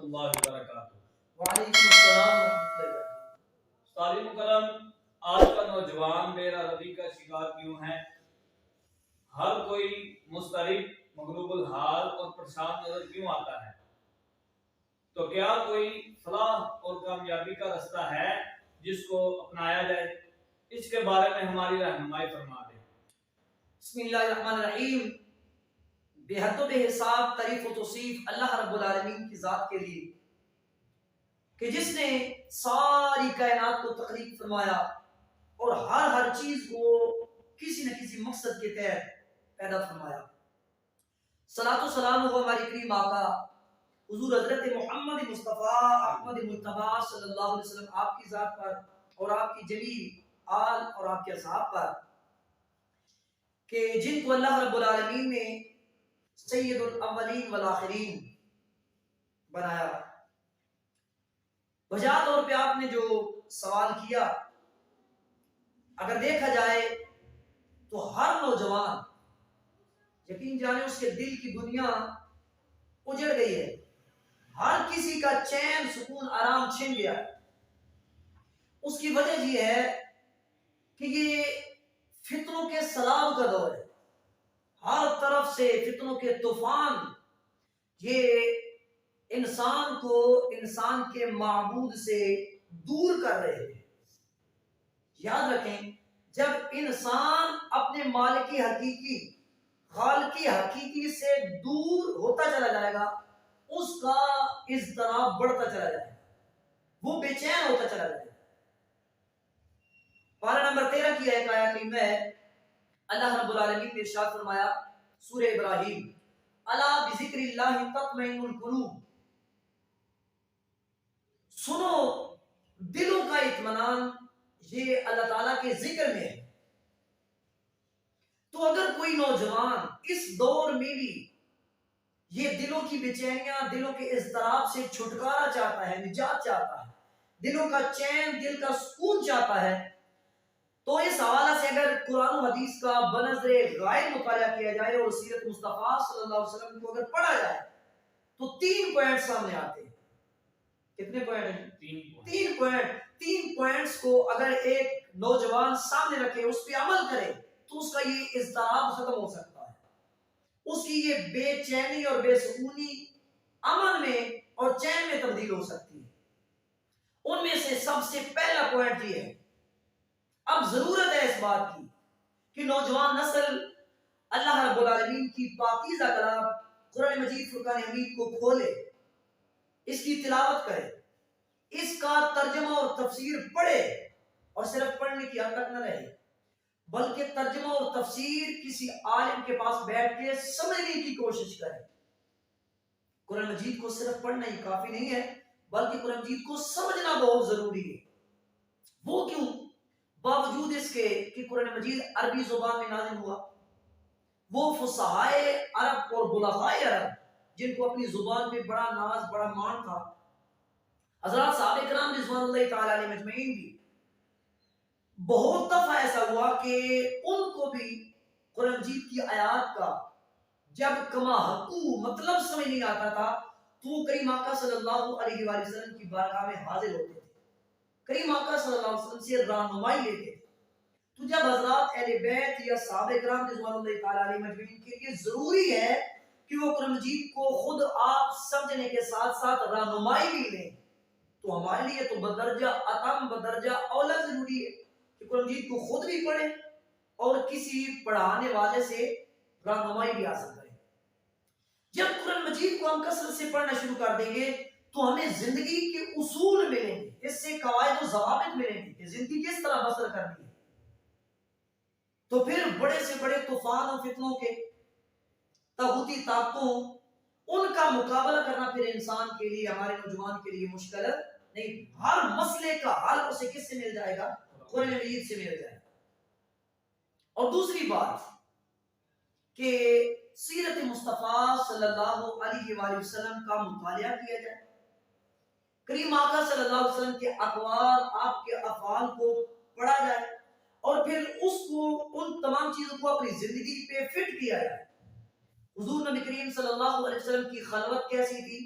اللہ وبرکاتہ۔ وعلیکم السلام ورحمۃ اللہ وبرکاتہ۔ استاد مکرم، آج کا نوجوان بے راحتی کا شکار کیوں ہے؟ ہر کوئی مضطرب، مغلوب الحال اور پریشان نظر کیوں آتا ہے؟ تو کیا کوئی فلاح اور کامیابی کا رستہ ہے جس کو اپنایا جائے؟ اس کے بارے میں ہماری رہنمائی فرما دیں۔ بسم اللہ الرحمن الرحیم۔ بے حد و بے حساب تعریف و توصیف اللہ رب العالمین کی ذات کے لیے کہ جس نے ساری کائنات کو تخلیق فرمایا اور ہر چیز کو کسی نہ کسی مقصد کے تحت پیدا فرمایا۔ صلاۃ و سلام ہو ہماری کریم آقا حضور حضرت محمد مصطفیٰ احمد مجتبیٰ صلی اللہ علیہ وسلم آپ کی ذات پر اور آپ کی جلیل آل اور آپ کے اصحاب پر کہ جن کو اللہ رب العالمین نے سید الاولین والآخرین بنایا۔ وجہ طور پہ آپ نے جو سوال کیا، اگر دیکھا جائے تو ہر نوجوان یقین جانے اس کے دل کی دنیا اجڑ گئی ہے، ہر کسی کا چین سکون آرام چھن گیا ہے۔ اس کی وجہ یہ ہے کہ یہ فتنوں کے سیلاب کا دور ہے، ہر طرف سے فتنوں کے طوفان یہ انسان کو انسان کے معبود سے دور کر رہے ہیں۔ یاد رکھیں، جب انسان اپنے مالک حقیقی خالق حقیقی سے دور ہوتا چلا جائے گا، اس کا اضطراب بڑھتا چلا جائے گا، وہ بے چین ہوتا چلا جائے گا۔ پارہ نمبر 13 کی ایک آیت کریم میں اللہ رب العالمین نے ارشاد فرمایا سورہ ابراہیم، الا بذکر اللہ تطمئن القلوب، سنو دلوں کا اطمینان یہ اللہ تعالیٰ کے ذکر میں ہے۔ تو اگر کوئی نوجوان اس دور میں بھی یہ دلوں کی بے چینیاں، دلوں کے اضطراب سے چھٹکارا چاہتا ہے، نجات چاہتا ہے، دلوں کا چین، دل کا سکون چاہتا ہے، تو اس حوالہ سے اگر قرآن و حدیث کا بنظر غائب مطالعہ کیا جائے اور سیرت مصطفیٰ صلی اللہ علیہ وسلم کو اگر پڑھا جائے تو 3 پوائنٹ سامنے آتے ہیں۔ کتنے پوائنٹ ہیں؟ 3 پوائنٹس کو اگر ایک نوجوان سامنے رکھے، اس پہ عمل کرے تو اس کا یہ اضطراب ختم ہو سکتا ہے، اس کی یہ بے چینی اور بے سکونی امن میں اور چین میں تبدیل ہو سکتی ہے۔ ان میں سے سب سے پہلا پوائنٹ یہ ہے، اب ضرورت ہے اس بات کی کہ نوجوان نسل اللہ رب العالمین کی پاکیزہ کلام قرآن مجید فرقان حمید کو کھولے، اس کی تلاوت کرے، اس کا ترجمہ اور تفسیر پڑھے، اور صرف پڑھنے کی حد تک نہ رہے بلکہ ترجمہ اور تفسیر کسی عالم کے پاس بیٹھ کے سمجھنے کی کوشش کرے۔ قرآن مجید کو صرف پڑھنا ہی کافی نہیں ہے بلکہ قرآن مجید کو سمجھنا بہت ضروری ہے۔ وہ کیوں؟ باوجود اس کے کہ قرآن مجید عربی زبان میں نازل ہوا، وہ فصحائے عرب اور بلغائے عرب جن کو اپنی زبان میں بڑا ناز، بڑا مان تھا، حضرات صحابہ کرام رضوان اللہ تعالی علیہ مجمعین بھی بہت دفعہ ایسا ہوا کہ ان کو بھی قرآن مجید کی آیات کا جب کما حقو مطلب سمجھ نہیں آتا تھا تو وہ کریم آقا صلی اللہ علیہ وآلہ وسلم کی بارگاہ میں حاضر ہوتے تھے، کریم آقا صلی اللہ علیہ وسلم سے رہنمائی لیتے تھے۔ تو جب حضرات اہل بیت یا صحابہ کرام رضوان اللہ تعالی علیہ مجمعین کے لیے ضروری ہے کہ وہ قرآن مجید کو خود آپ سمجھنے کے ساتھ ساتھ رہنمائی بھی لیں، تو ہمارے لیے تو بدرجہ اتم، بدرجہ اولا ضروری ہے کہ قرآن مجید کو خود بھی پڑھیں اور کسی پڑھانے والے سے رہنمائی بھی حاصل کریں۔ جب قرآن مجید کو ہم کثرت سے پڑھنا شروع کر دیں گے تو ہمیں زندگی کے اصول ملیں گے، اس سے قواعد و ضوابط ملیں گے کہ زندگی کس طرح بسر کرنی ہے۔ تو پھر بڑے سے بڑے طوفان و فتنوں کے، طاغوتی طاقتوں، ان کا مقابلہ کرنا پھر انسان کے لیے، ہمارے نوجوان کے لیے مشکل نہیں۔ ہر مسئلے کا حل اسے کس سے مل جائے گا؟ قرآن مجید سے مل جائے گا۔ اور دوسری بات کہ سیرت مصطفیٰ صلی اللہ علیہ وآلہ وسلم کا مطالعہ کیا جائے، کریم آقا صلی اللہ علیہ وسلم کے اقوال، آپ کے افعال کو پڑھا جائے اور پھر اس کو، ان تمام چیزوں کو اپنی زندگی پہ فٹ کیا جائے۔ حضور نبی کریم صلی اللہ علیہ وسلم کی خلوت کیسی تھی؟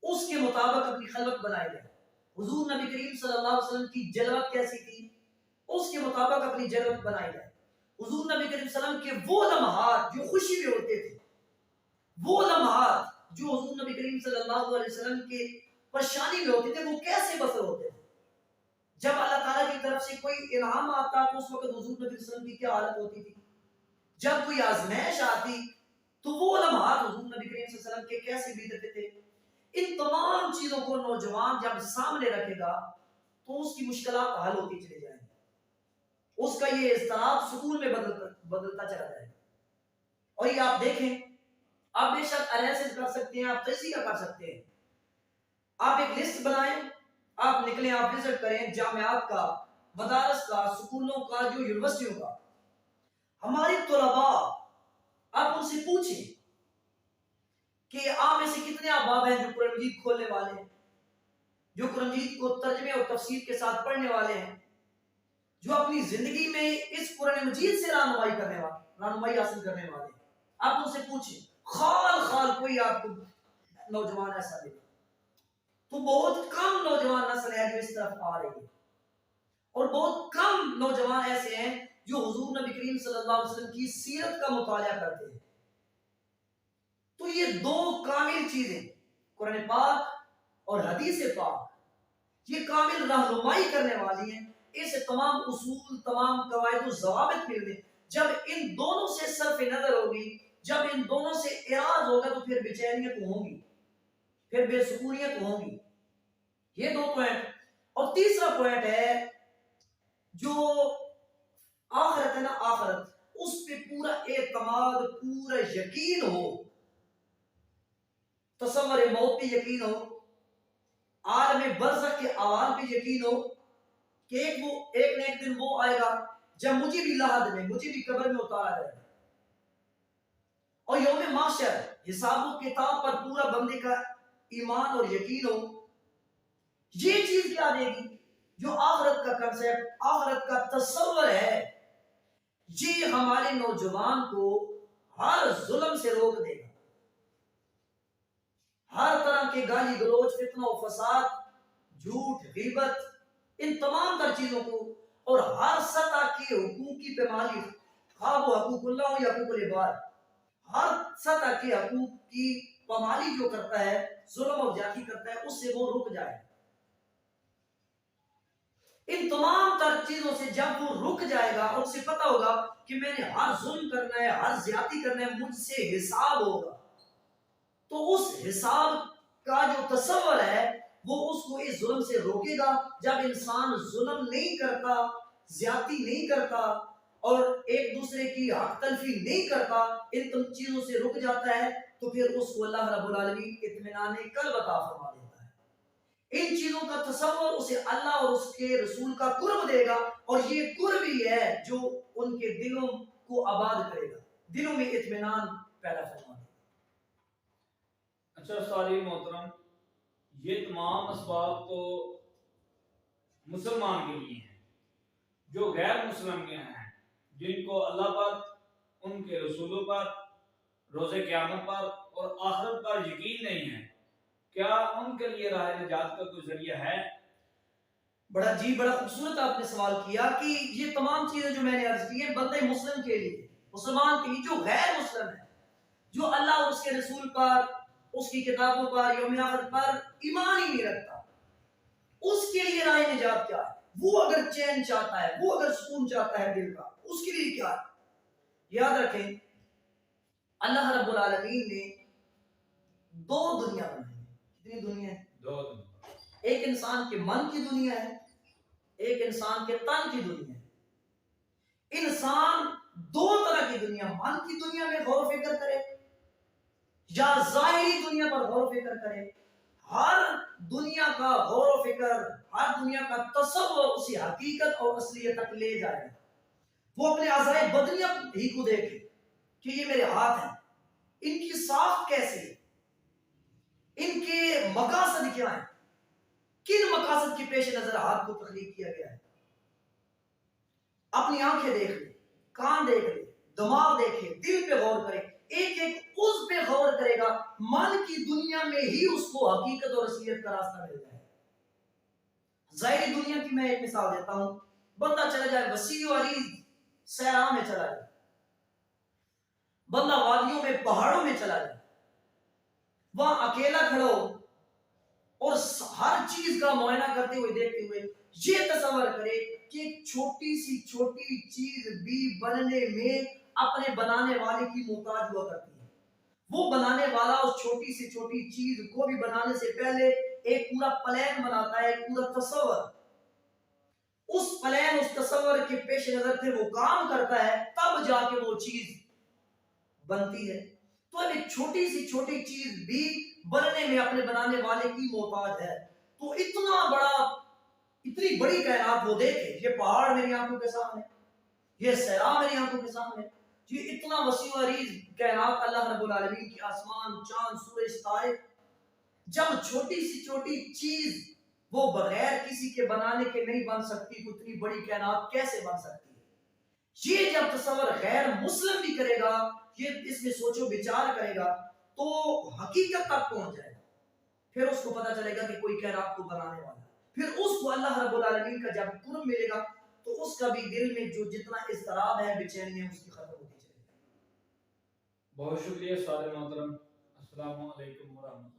اس کے مطابق اپنی خلوت بنائی جائے. حضور نبی کریم صلی اللہ علیہ وسلم کی جلوت کیسی تھی، اس کے مطابق اپنی جلوت بنائی جائے. حضور نبی کریم صلی اللہ علیہ وسلم کے وہ لمحات جو خوشی میں ہوتے تھے، وہ لمحات جو حضور نبی کریم صلی اللہ علیہ وسلم کے پریشانی میں ہوتے تھے، وہ کیسے بسر ہوتے تھے. جب اللہ تعالیٰ کی طرف سے کوئی انعام آتا تو اس وقت حضور نبی صلی اللہ علیہ وسلم کی کیا حالت ہوتی تھی. جب کوئی آزمائش آتی تو وہ لمحات حضور نبی کریم صلی اللہ علیہ وسلم کے کیسے بیتتے تھے. ان تمام چیزوں کو نوجوان جب سامنے رکھے گا تو اس کی مشکلات حل ہوتی چلی جائیں گی. اس کا یہ اضطراب سکون میں بدلتا چلا جائے گا. اور یہ آپ دیکھیں، آپ بے شک انالیسس کر سکتے ہیں، آپ تجزیہ کر سکتے ہیں. آپ ایک لسٹ بنائیں، آپ نکلیں، آپ وزٹ کریں جامعات کا، مدارس کا، سکولوں کا، جو یونیورسٹیوں کا. ہماری طلباء، آپ ان سے پوچھیں کہ آپ میں سے کتنے احباب ہیں جو قرآن مجید کھولنے والے ہیں، جو قرآن مجید کو ترجمے اور تفسیر کے ساتھ پڑھنے والے ہیں، جو اپنی زندگی میں اس قرآن مجید سے رہنمائی حاصل کرنے والے ہیں. آپ ان سے پوچھیں، خال کوئی آپ کو نوجوان ایسا دے گا. تو بہت کم نوجوان نسل ہے جو اس طرف آ رہی ہے، اور بہت کم نوجوان ایسے ہیں جو حضور نبی کریم صلی اللہ علیہ وسلم کی سیرت کا مطالعہ کرتے ہیں. تو یہ دو کامل چیزیں، قرآن پاک اور حدیث پاک، یہ کامل رہنمائی کرنے والی ہیں. اس تمام اصول، تمام قواعد و ضوابط مل گئے. جب ان دونوں سے صرف نظر ہوگی، جب ان دونوں سے اعراض ہوگا تو پھر بے چینیت ہوں گی، پھر بے سکونیت ہوں گی. یہ دو پوائنٹ. اور تیسرا پوائنٹ ہے جو آخرت ہے نا، آخرت، اس پہ پورا اعتماد، پورا یقین ہو. تصور موت پہ یقین ہو، عالم برزخ کے احوال پہ یقین ہو کہ ایک نہ ایک دن وہ آئے گا جب مجھے بھی لحد میں، مجھے بھی قبر میں اتارا جائے گا. اور یوم محشر، حساب و کتاب پر پورا بندے کا ایمان اور یقین ہو. یہ چیز کیا دے گی؟ جو آخرت کا کنسپٹ، آخرت کا تصور ہے، یہ ہمارے نوجوان کو ہر ظلم سے روک دے گا. ہر طرح کے گالی گلوچ، فتنہ و فساد، جھوٹ، غیبت، ان تمام تر چیزوں کو، اور ہر سطح کے حقوق کی پیمائی، خواہ وہ حقوق اللہ ہو یا حقوق العباد، ہر سطح کے حقوق کی پامالی جو کرتا ہے، ظلم اور زیادتی کرتا ہے، اس سے وہ رک جائے. ان تمام تر چیزوں سے جب وہ رک جائے گا اور اسے پتا ہوگا کہ میں نے ہر ظلم کرنا ہے، ہر زیادتی کرنا ہے، مجھ سے حساب ہوگا، تو اس حساب کا جو تصور ہے وہ اس کو اس ظلم سے روکے گا. جب انسان ظلم نہیں کرتا، زیادتی نہیں کرتا، اور ایک دوسرے کی حق تلفی نہیں کرتا، ان تم چیزوں سے رک جاتا ہے، تو پھر اس کو اللہ رب العالمین اطمینان قلب عطا فرما دیتا ہے. ان چیزوں کا تصور اسے اللہ اور اس کے رسول کا قرب دے گا، اور یہ قرب ہی ہے جو ان کے دلوں کو آباد کرے گا، دلوں میں اطمینان پیدا فرما دے گا. اچھا ساری محترم، یہ تمام اسباب تو مسلمان کے لیے ہیں. جو غیر مسلم کے ہیں، جن کو اللہ پر، ان کے رسولوں پر، روز قیامت پر اور آخرت پر یقین نہیں ہے، کیا ان کے لیے راہ نجات کا کوئی ذریعہ ہے؟ بڑا خوبصورت آپ نے سوال کیا کہ یہ تمام چیزیں جو میں نے عرض کی ہیں بندے مسلم کے لیے، مسلمان کے لیے. جو غیر مسلم ہے، جو اللہ اور اس کے رسول پر، اس کی کتابوں پر، یوم آخرت پر ایمان ہی نہیں رکھتا، اس کے لیے راہ نجات کیا ہے؟ وہ اگر چین چاہتا ہے، وہ اگر سکون چاہتا ہے دل کا، اس کے لیے کیا ہے؟ یاد رکھیں، اللہ رب العالمین نے دو دنیا بنائی. کتنی دنیا ہے؟ دو. ایک انسان کے من کی دنیا ہے، ایک انسان کے تن کی دنیا ہے. انسان دو طرح کی دنیا، من کی دنیا میں غور و فکر کرے یا ظاہری دنیا پر غور و فکر کرے. ہر دنیا کا غور و فکر، ہر دنیا کا تصور اسی حقیقت اور اصلیت تک لے جائے گا. وہ اپنے اعضائے بدنیہ ہی کو دیکھے کہ یہ میرے ہاتھ ہیں، ان کی ساخت کیسے ہے، ان کے مقاصد کیا ہیں، کن مقاصد کے پیش نظر ہاتھ کو تخلیق کیا گیا ہے. اپنی آنکھیں دیکھ لے، کان دیکھ لے، دماغ دیکھے، دل پہ غور کرے، ایک ایک عضو پہ غور کرے گا، من کی دنیا میں ہی اس کو حقیقت اور اصلیت کا راستہ مل جائے. ظاہری دنیا کی میں ایک مثال دیتا ہوں. بندہ چلا جائے وسیع و عریض صحرا میں چلا جائے، بندہ وادیوں میں پہاڑوں میں چلا جائے، وہاں اکیلا کھڑا ہو اور ہر چیز کا معائنہ کرتے ہوئے دیکھتے ہوئے یہ تصور کرے کہ ایک چھوٹی سی چھوٹی چیز بھی بننے میں اپنے بنانے والے کی محتاج ہوا کرتی ہے. وہ بنانے والا اس چھوٹی سی چھوٹی چیز کو بھی بنانے سے پہلے ایک پورا پلان بناتا ہے، ایک پورا تصور. اس پلان، اس تصور کے پیش نظر سے وہ کام کرتا ہے، تب جا کے وہ چیز بنتی ہے. تو اب ایک چھوٹی سی چھوٹی چیز بھی بننے میں اپنے بنانے والے کی محتاج ہے. تو اتنی بڑی کائنات وہ دیکھے، یہ پہاڑ میری آنکھوں کے سامنے، یہ صحرا میری آنکھوں کے سامنے، یہ اتنا وسیع و عریض کائنات اللہ رب العالمین کی، آسمان، چاند، سورج، ستارے. جب چھوٹی سی چھوٹی چیز وہ بغیر کسی کے بنانے کے نہیں بن سکتی، تو اتنی بڑی کائنات کیسے بن سکتی ہے؟ یہ جب تصور غیر مسلم بھی کرے گا، یہ اس میں سوچ و بچار کرے گا، تو حقیقت تک پہنچ جائے گا. پھر اس کو پتا چلے گا کہ کوئی کائنات کو بنانے والا ہے. پھر اس کو اللہ رب العالمین کا جب قرب ملے گا، تو اس کا بھی دل میں جو جتنا اضطراب ہے، بے چینی ہے، اس کی ختم ہوتی چلے گی. بہت شکریہ استاد محترم. السلام علیکم ورحمۃ اللہ.